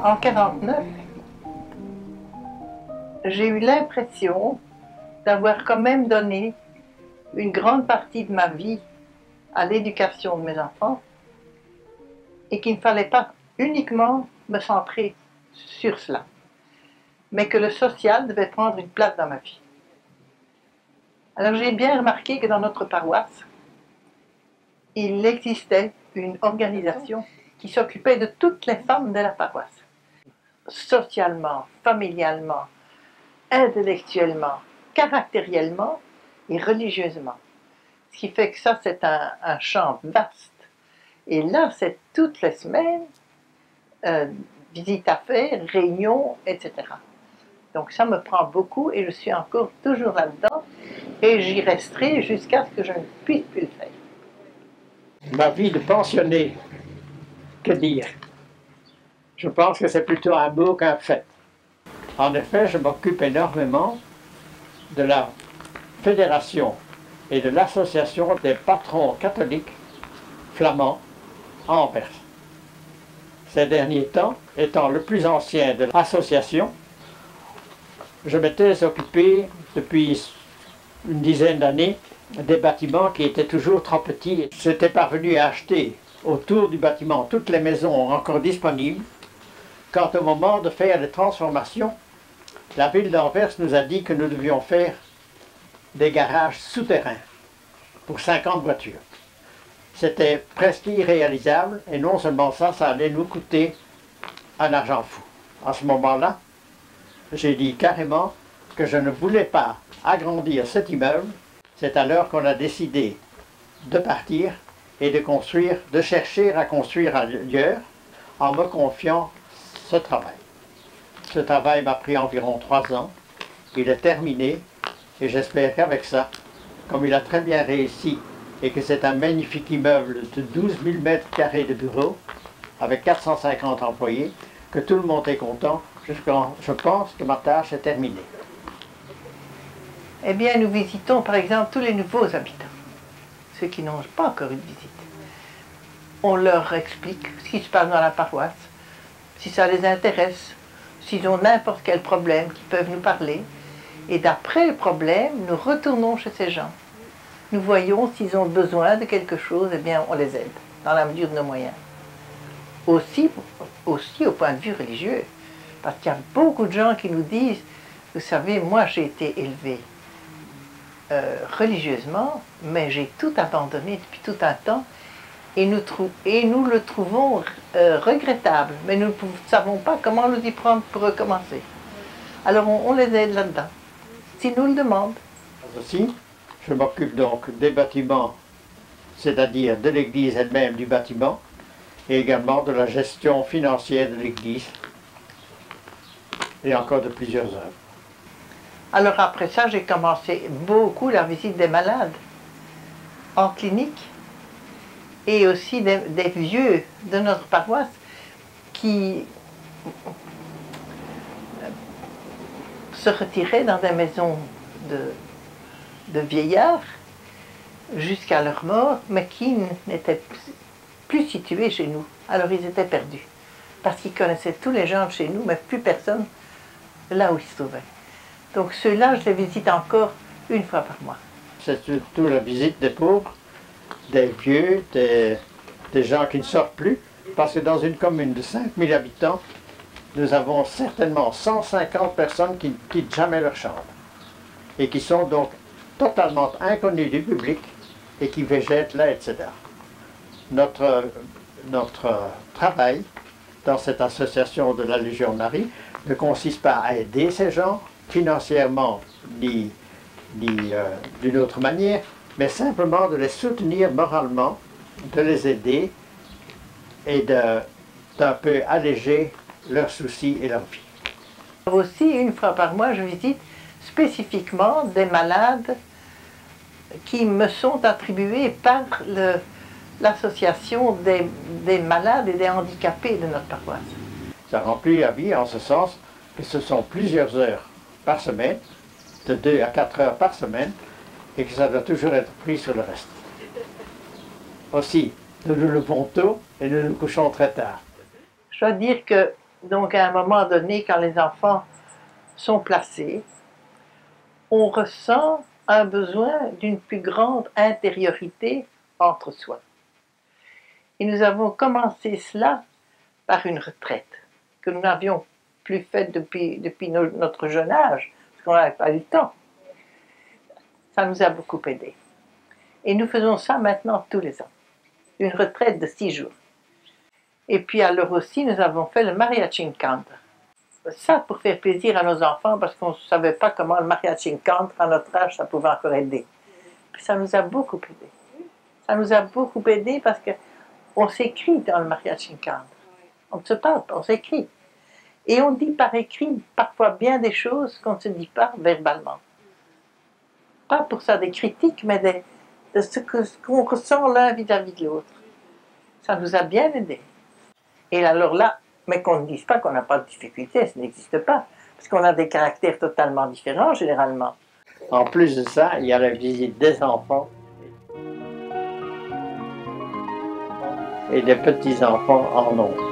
En 1949, j'ai eu l'impression d'avoir quand même donné une grande partie de ma vie à l'éducation de mes enfants et qu'il ne fallait pas uniquement me centrer sur cela, mais que le social devait prendre une place dans ma vie. Alors j'ai bien remarqué que dans notre paroisse, il existait une organisation qui s'occupait de toutes les femmes de la paroisse, socialement, familialement, intellectuellement, caractériellement et religieusement. Ce qui fait que ça, c'est un champ vaste. Et là, c'est toutes les semaines, visites à faire, réunions, etc. Donc ça me prend beaucoup et je suis encore toujours là-dedans et j'y resterai jusqu'à ce que je ne puisse plus le faire. Ma vie de pensionné, que dire? Je pense que c'est plutôt un mot qu'un fait. En effet, je m'occupe énormément de la fédération et de l'association des patrons catholiques flamands à Anvers. Ces derniers temps, étant le plus ancien de l'association, je m'étais occupé depuis une dizaine d'années des bâtiments qui étaient toujours trop petits. J'étais parvenu à acheter autour du bâtiment toutes les maisons encore disponibles. Quant au moment de faire les transformations, la ville d'Anvers nous a dit que nous devions faire des garages souterrains pour 50 voitures. C'était presque irréalisable et non seulement ça, ça allait nous coûter un argent fou. À ce moment-là, j'ai dit carrément que je ne voulais pas agrandir cet immeuble. C'est alors qu'on a décidé de partir et de chercher à construire ailleurs en me confiant ce travail. Ce travail m'a pris environ 3 ans. Il est terminé et j'espère qu'avec ça, comme il a très bien réussi et que c'est un magnifique immeuble de 12 000 mètres carrés de bureaux avec 450 employés, que tout le monde est content. Je pense que ma tâche est terminée. Eh bien, nous visitons par exemple tous les nouveaux habitants, ceux qui n'ont pas encore eu de visite. On leur explique ce qui se passe dans la paroisse, si ça les intéresse, s'ils ont n'importe quel problème, qu'ils peuvent nous parler. Et d'après le problème, nous retournons chez ces gens. Nous voyons s'ils ont besoin de quelque chose, eh bien, on les aide, dans la mesure de nos moyens. Aussi au point de vue religieux, parce qu'il y a beaucoup de gens qui nous disent, vous savez, moi j'ai été élevé religieusement, mais j'ai tout abandonné depuis tout un temps, et nous le trouvons regrettable, mais nous ne savons pas comment nous y prendre pour recommencer. Alors on les aide là-dedans, s'ils nous le demandent. Aussi, je m'occupe donc des bâtiments, c'est-à-dire de l'église elle-même, du bâtiment, et également de la gestion financière de l'église, et encore de plusieurs œuvres. Alors après ça, j'ai commencé beaucoup la visite des malades, en clinique, et aussi des vieux de notre paroisse qui se retiraient dans des maisons de vieillards jusqu'à leur mort, mais qui n'étaient plus situés chez nous. Alors ils étaient perdus, parce qu'ils connaissaient tous les gens de chez nous, mais plus personne là où ils se trouvaient. Donc ceux-là, je les visite encore une fois par mois. C'est surtout la visite des pauvres, des vieux, des gens qui ne sortent plus, parce que dans une commune de 5000 habitants, nous avons certainement 150 personnes qui ne quittent jamais leur chambre et qui sont donc totalement inconnues du public et qui végètent là, etc. Notre travail dans cette association de la Légion de Marie ne consiste pas à aider ces gens financièrement ni d'une autre manière, mais simplement de les soutenir moralement, de les aider et d'un peu alléger leurs soucis et leur vie. Aussi, une fois par mois, je visite spécifiquement des malades qui me sont attribués par l'association des malades et des handicapés de notre paroisse. Ça remplit la vie en ce sens que ce sont plusieurs heures par semaine, de 2 à 4 heures par semaine, et que ça doit toujours être pris sur le reste. Aussi, nous nous levons tôt et nous nous couchons très tard. Je dois dire que Donc à un moment donné, quand les enfants sont placés, on ressent un besoin d'une plus grande intériorité entre soi. Et nous avons commencé cela par une retraite que nous n'avions plus faite depuis notre jeune âge, parce qu'on n'avait pas eu le temps. Ça nous a beaucoup aidé. Et nous faisons ça maintenant tous les ans. Une retraite de 6 jours. Et puis alors aussi, nous avons fait le mariachi incanto. Ça pour faire plaisir à nos enfants, parce qu'on ne savait pas comment le mariachi incanto, à notre âge, ça pouvait encore aider. Puis ça nous a beaucoup aidé. Ça nous a beaucoup aidé parce qu'on s'écrit dans le mariachi incanto. On ne se parle pas, on s'écrit. Et on dit par écrit parfois bien des choses qu'on ne se dit pas verbalement. Pas pour ça des critiques, mais de ce qu'on ressent l'un vis-à-vis de l'autre. Ça nous a bien aidé. Et alors là, mais qu'on ne dise pas qu'on n'a pas de difficultés, ça n'existe pas. Parce qu'on a des caractères totalement différents, généralement. En plus de ça, il y a la visite des enfants et des petits-enfants en nombre.